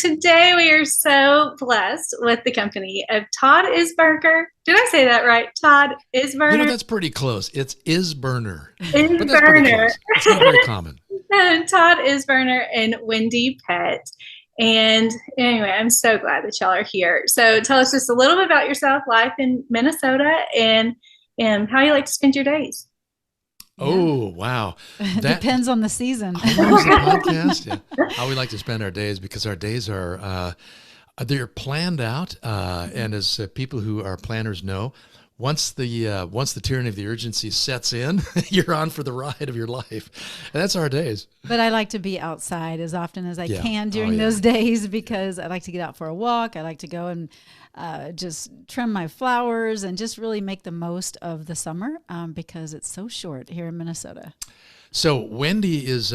today we are so blessed with the company of Todd Isberner. Did I say that right? Todd Isberner? That's pretty close. It's Isberner, but that's pretty Isberner. close. It's not very common. Todd Isberner and Wendie Pett. And anyway, I'm so glad that y'all are here. So tell us just a little bit about yourself, life in Minnesota, and how you like to spend your days. Oh, wow. That depends on the season. How long is the podcast? Yeah. How we like to spend our days, because our days are, they're planned out. And as people who are planners know, once the tyranny of the urgency sets in, you're on for the ride of your life. And that's our days. But I like to be outside as often as I can during those days, because I like to get out for a walk. I like to go and just trim my flowers and just really make the most of the summer, because it's so short here in Minnesota. So Wendie is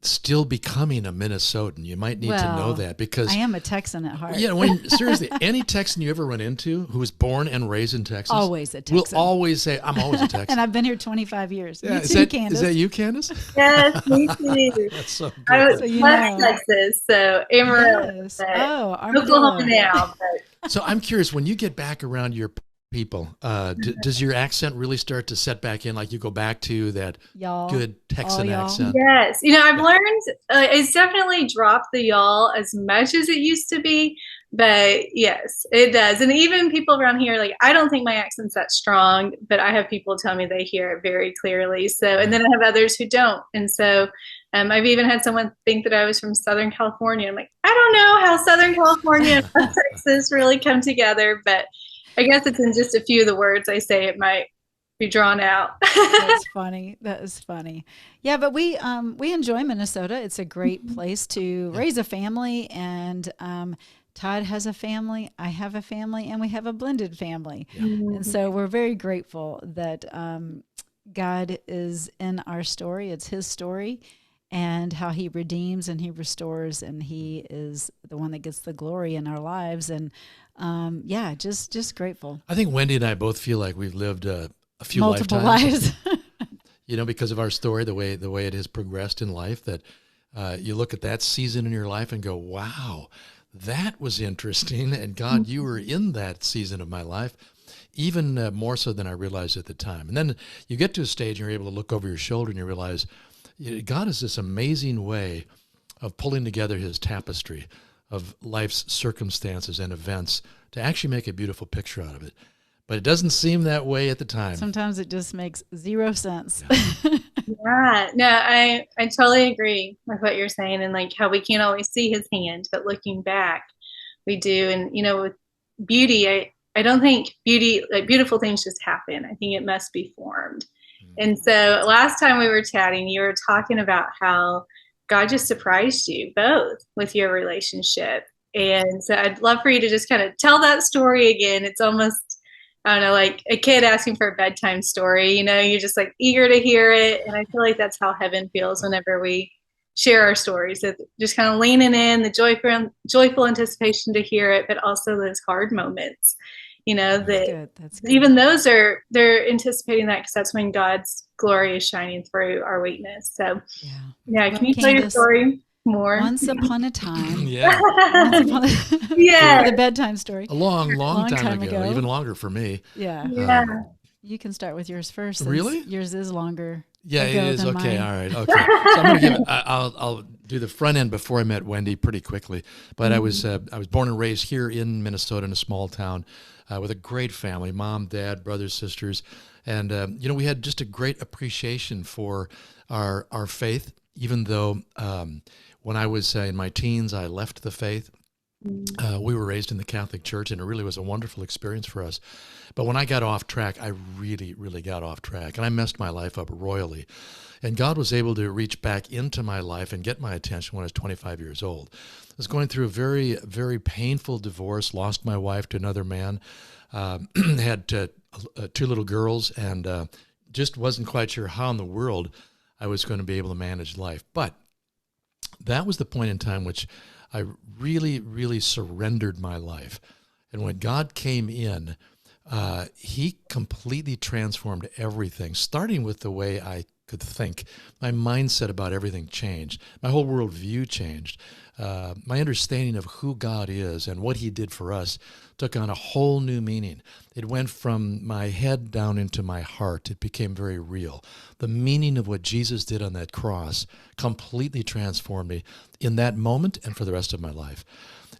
still becoming a Minnesotan. You might need to know that, because I am a Texan at heart. Yeah, seriously, any Texan you ever run into who was born and raised in Texas, always a Texan, will always say, "I'm always a Texan." And I've been here 25 years. Yeah, Me too, Candace. Is that you, Candace? Yes, me too. That's so good. I was West Texas, so Amarillo. Yes. Oh, Oklahoma now. So I'm curious, when you get back around your people, does your accent really start to set back in? Like you go back to that good Texan accent? Yes. I've learned it's definitely dropped the y'all as much as it used to be, but yes, it does. And even people around here, like, I don't think my accent's that strong, but I have people tell me they hear it very clearly. So, and then I have others who don't. And so I've even had someone think that I was from Southern California. I'm like, I don't know how Southern California and Texas really come together, but I guess it's in just a few of the words I say, it might be drawn out. That's funny. That is funny. Yeah, but we enjoy Minnesota. It's a great place to raise a family, and Todd has a family, I have a family, and we have a blended family. Yeah. And so we're very grateful that God is in our story. It's his story, and how he redeems and he restores, and he is the one that gets the glory in our lives. And just grateful. I think Wendie and I both feel like we've lived a few multiple lives. Because of our story, the way it has progressed in life, that you look at that season in your life and go, wow, that was interesting. And God, you were in that season of my life, even more so than I realized at the time. And then you get to a stage and you're able to look over your shoulder and you realize God is this amazing way of pulling together his tapestry of life's circumstances and events to actually make a beautiful picture out of it. But it doesn't seem that way at the time. Sometimes it just makes zero sense. Yeah, no, I totally agree with what you're saying, and like how we can't always see his hand, but looking back, we do. And with beauty, I don't think beautiful things just happen. I think it must be formed. And so last time we were chatting, you were talking about how God just surprised you both with your relationship. And so I'd love for you to just kind of tell that story again. It's almost, I don't know, like a kid asking for a bedtime story. You're just like eager to hear it. And I feel like that's how heaven feels whenever we share our stories. So just kind of leaning in, the joyful anticipation to hear it, but also those hard moments. That's good. Even those they're anticipating that, because that's when God's glory is shining through our weakness. So can you tell your story more? Once upon a time. The bedtime story. A long time ago, even longer for me. Yeah. You can start with yours first. Really? Yours is longer. Yeah, it is. Okay, all right. Okay. So I'm going to I'll do the front end before I met Wendie pretty quickly. But I was born and raised here in Minnesota in a small town with a great family, mom, dad, brothers, sisters. And, we had just a great appreciation for our faith, even though when I was in my teens, I left the faith. We were raised in the Catholic Church, and it really was a wonderful experience for us. But when I got off track, I really, really got off track, and I messed my life up royally. And God was able to reach back into my life and get my attention when I was 25 years old. I was going through a very, very painful divorce, lost my wife to another man, had two little girls, and just wasn't quite sure how in the world I was going to be able to manage life. But that was the point in time which I really, really surrendered my life. And when God came in, he completely transformed everything, starting with the way I could think. My mindset about everything changed. My whole worldview changed. My understanding of who God is and what he did for us took on a whole new meaning. It went from my head down into my heart. It became very real. The meaning of what Jesus did on that cross completely transformed me in that moment and for the rest of my life.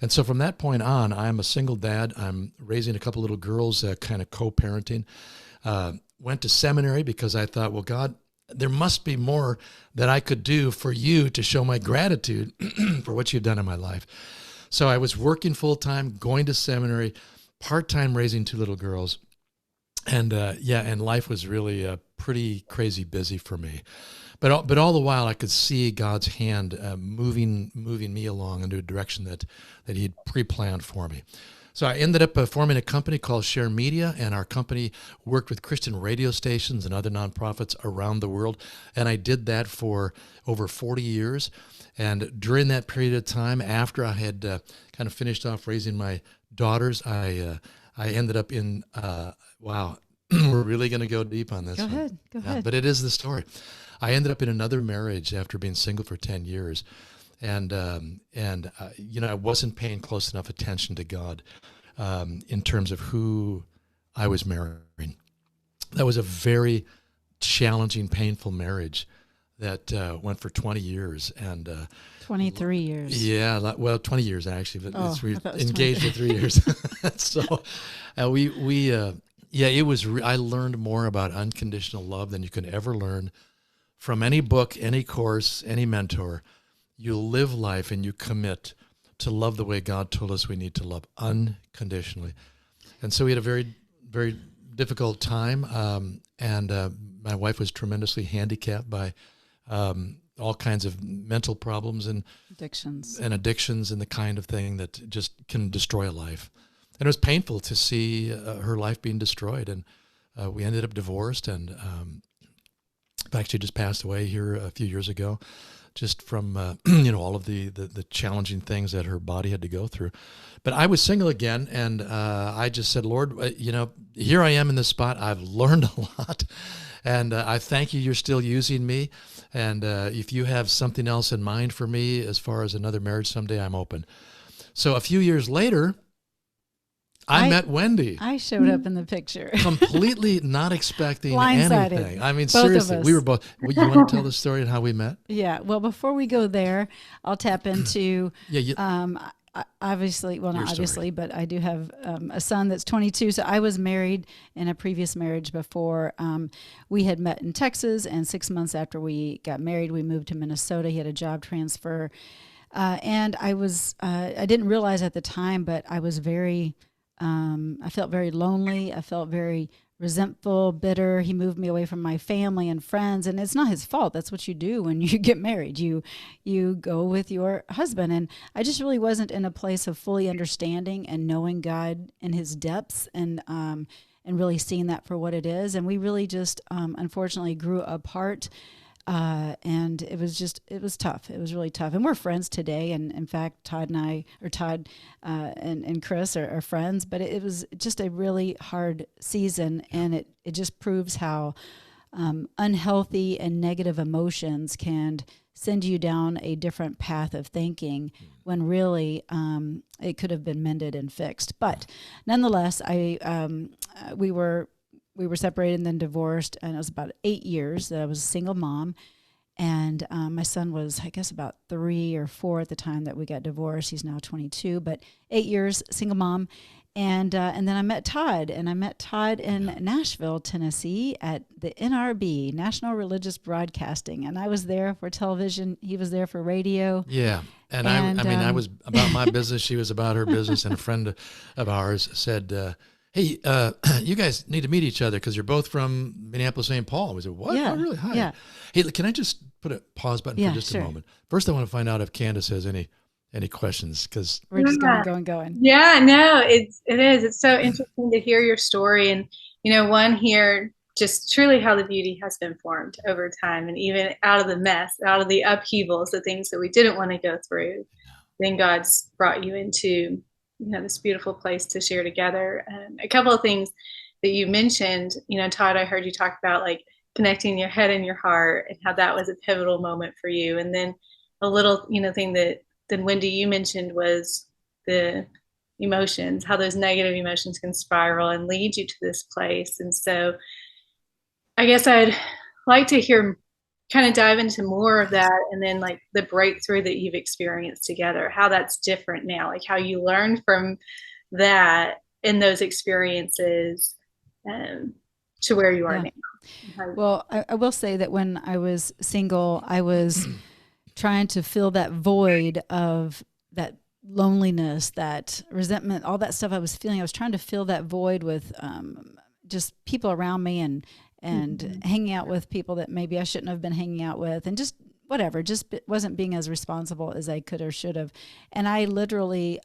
And so from that point on, I'm a single dad. I'm raising a couple little girls, kind of co-parenting. Went to seminary because I thought, well, God, there must be more that I could do for you to show my gratitude for what you've done in my life. So I was working full-time, going to seminary, part-time raising two little girls. And and life was really pretty crazy busy for me. But all the while I could see God's hand moving me along into a direction that he had pre-planned for me. So I ended up forming a company called Share Media, and our company worked with Christian radio stations and other nonprofits around the world. And I did that for over 40 years. And during that period of time, after I had kind of finished off raising my daughters, I ended up in, wow, we're really going to go deep on this. Go ahead. But it is the story. I ended up in another marriage after being single for 10 years. And I wasn't paying close enough attention to God in terms of who I was marrying. That was a very challenging, painful marriage that went for 20 years. And 23 years. Yeah, well, 20 years actually, but we engaged for 3 years. So it was. I learned more about unconditional love than you can ever learn from any book, any course, any mentor. You live life and you commit to love the way God told us we need to love unconditionally. And so we had a very, very difficult time. My wife was tremendously handicapped by all kinds of mental problems and addictions and the kind of thing that just can destroy a life. And it was painful to see her life being destroyed. And we ended up divorced. And in fact, she just passed away here a few years ago, just from all of the challenging things that her body had to go through. But I was single again, and I just said, Lord, here I am in this spot. I've learned a lot, and I thank you. You're still using me, and if you have something else in mind for me as far as another marriage someday, I'm open. So a few years later, I met Wendie. I showed up in the picture. Completely not expecting Blindsided. anything. I mean, Both seriously, of us. we were both. You want to tell the story and how we met? Yeah. Well, before we go there, I'll tap into, obviously, well, not obviously, but I do have a son that's 22. So I was married in a previous marriage before. We had met in Texas, and 6 months after we got married, we moved to Minnesota. He had a job transfer. And I didn't realize at the time, but I was I felt very lonely. I felt very resentful, bitter. He moved me away from my family and friends, and it's not his fault. That's what you do when you get married. You go with your husband, and I just really wasn't in a place of fully understanding and knowing God in his depths and really seeing that for what it is. And we really just unfortunately grew apart. And it was tough. It was really tough. And we're friends today. And in fact, Todd and Chris are friends, but it was just a really hard season. And it just proves how, unhealthy and negative emotions can send you down a different path of thinking when really, it could have been mended and fixed. But nonetheless, we were separated and then divorced, and it was about 8 years that I was a single mom. And my son was, I guess, about 3 or 4 at the time that we got divorced. He's now 22, but 8 years single mom. And then I met Todd, in Nashville, Tennessee, at the NRB, National Religious Broadcasting. And I was there for television. He was there for radio. Yeah. And I was about my business. She was about her business. And a friend of ours said, hey, you guys need to meet each other because you're both from Minneapolis, St. Paul. We said, what? Yeah. Oh, really? Hi. Yeah. Hey, can I just put a pause button for just a moment? First, I want to find out if Candace has any questions, because we're just going. Yeah, no, it is. It's so interesting to hear your story, and one here just truly how the beauty has been formed over time, and even out of the mess, out of the upheavals, the things that we didn't want to go through, then God's brought you into this beautiful place to share together. And a couple of things that you mentioned, Todd, I heard you talk about like connecting your head and your heart, and how that was a pivotal moment for you. And then a little, thing that then Wendie, you mentioned was the emotions, how those negative emotions can spiral and lead you to this place. And so I guess I'd like to hear, kind of dive into more of that, and then like the breakthrough that you've experienced together, how that's different now, like how you learned from that in those experiences, to where you are now. Well, I will say that when I was single, I was trying to fill that void of that loneliness, that resentment, all that stuff I was feeling. I was trying to fill that void with just people around me, and hanging out with people that maybe I shouldn't have been hanging out with, and just whatever, just wasn't being as responsible as I could or should have. And I literally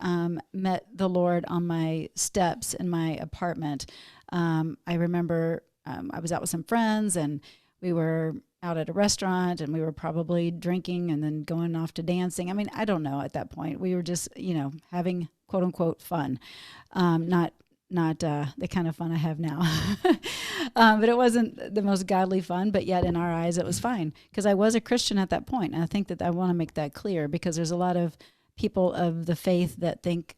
met the Lord on my steps in my apartment. I remember I was out with some friends, and we were out at a restaurant, and we were probably drinking and then going off to dancing. I mean, I don't know at that point. We were just, having quote unquote fun. Not the kind of fun I have now. But it wasn't the most godly fun, but yet in our eyes it was fine, because I was a Christian at that point. And I think that I want to make that clear, because there's a lot of people of the faith that think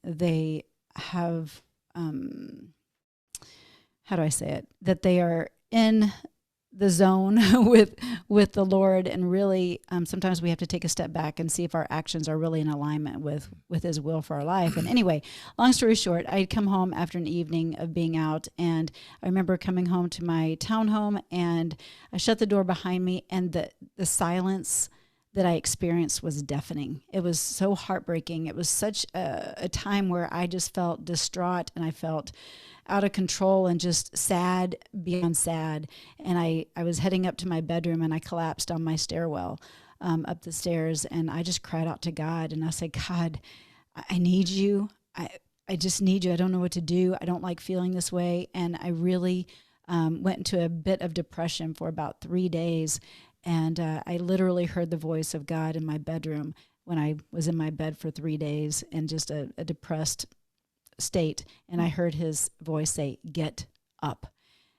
they have, how do I say it, that they are in the zone with the Lord, and really sometimes we have to take a step back and see if our actions are really in alignment with his will for our life. And anyway, long story short, I'd come home after an evening of being out, and I remember coming home to my townhome, and I shut the door behind me, and the silence that I experienced was deafening. It was so heartbreaking. It was such a time where I just felt distraught, and I felt out of control and just sad beyond sad. And I was heading up to my bedroom, and I collapsed on my stairwell up the stairs, and I just cried out to God, and I said, God, I need you. I just need you. I don't know what to do. I don't like feeling this way. And I really went into a bit of depression for about 3 days. And I literally heard the voice of God in my bedroom when I was in my bed for 3 days in just a depressed state. And I heard his voice say, get up.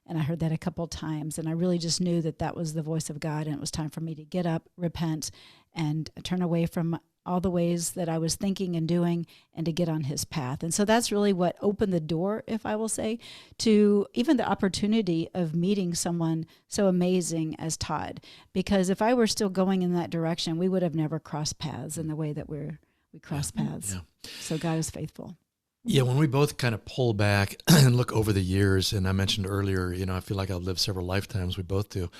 And I heard that a couple of times. And I really just knew that that was the voice of God. And it was time for me to get up, repent, and turn away from all the ways that I was thinking and doing, and to get on his path. And so that's really what opened the door, if I will say, to even the opportunity of meeting someone so amazing as Todd. Because if I were still going in that direction, we would have never crossed paths in the way that we cross paths. Yeah. So God is faithful. Yeah, when we both kind of pull back and look over the years, and I mentioned earlier, I feel like I've lived several lifetimes. We both do.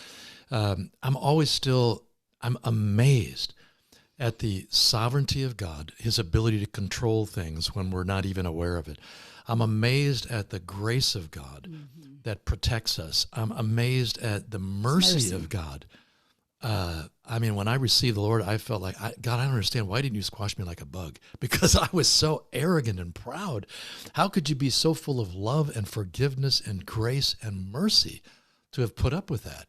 I'm amazed at the sovereignty of God, his ability to control things when we're not even aware of it. I'm amazed at the grace of God that protects us. I'm amazed at the mercy of God. When I received the Lord, I felt like, God, I don't understand. Why didn't you squash me like a bug? Because I was so arrogant and proud. How could you be so full of love and forgiveness and grace and mercy to have put up with that?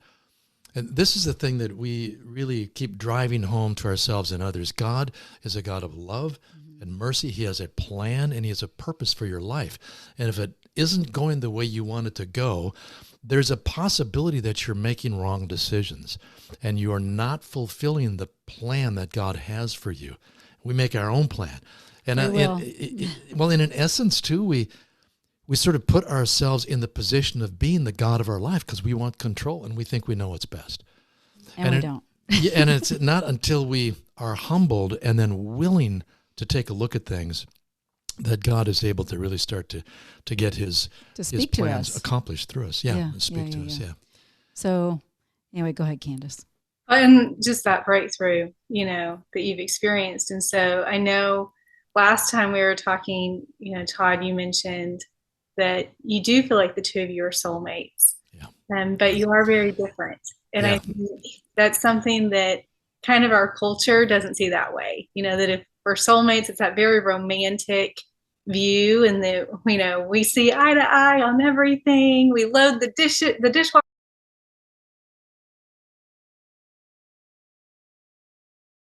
And this is the thing that we really keep driving home to ourselves and others. God is a God of love and mercy. He has a plan, and he has a purpose for your life. And if it isn't going the way you want it to go, there's a possibility that you're making wrong decisions and you are not fulfilling the plan that God has for you. We make our own plan. And in essence, too, we sort of put ourselves in the position of being the God of our life because we want control and we think we know what's best. And we don't. And it's not until we are humbled and then willing to take a look at things that God is able to really start to get his plans accomplished through us. Speak to us. So anyway, go ahead, Candace. And just that breakthrough, that you've experienced. And so I know last time we were talking, Todd, you mentioned that you do feel like the two of you are soulmates, but you are very different. And I think that's something that kind of our culture doesn't see that way. That if we're soulmates, it's that very romantic view, and that we see eye to eye on everything. We load the dishwasher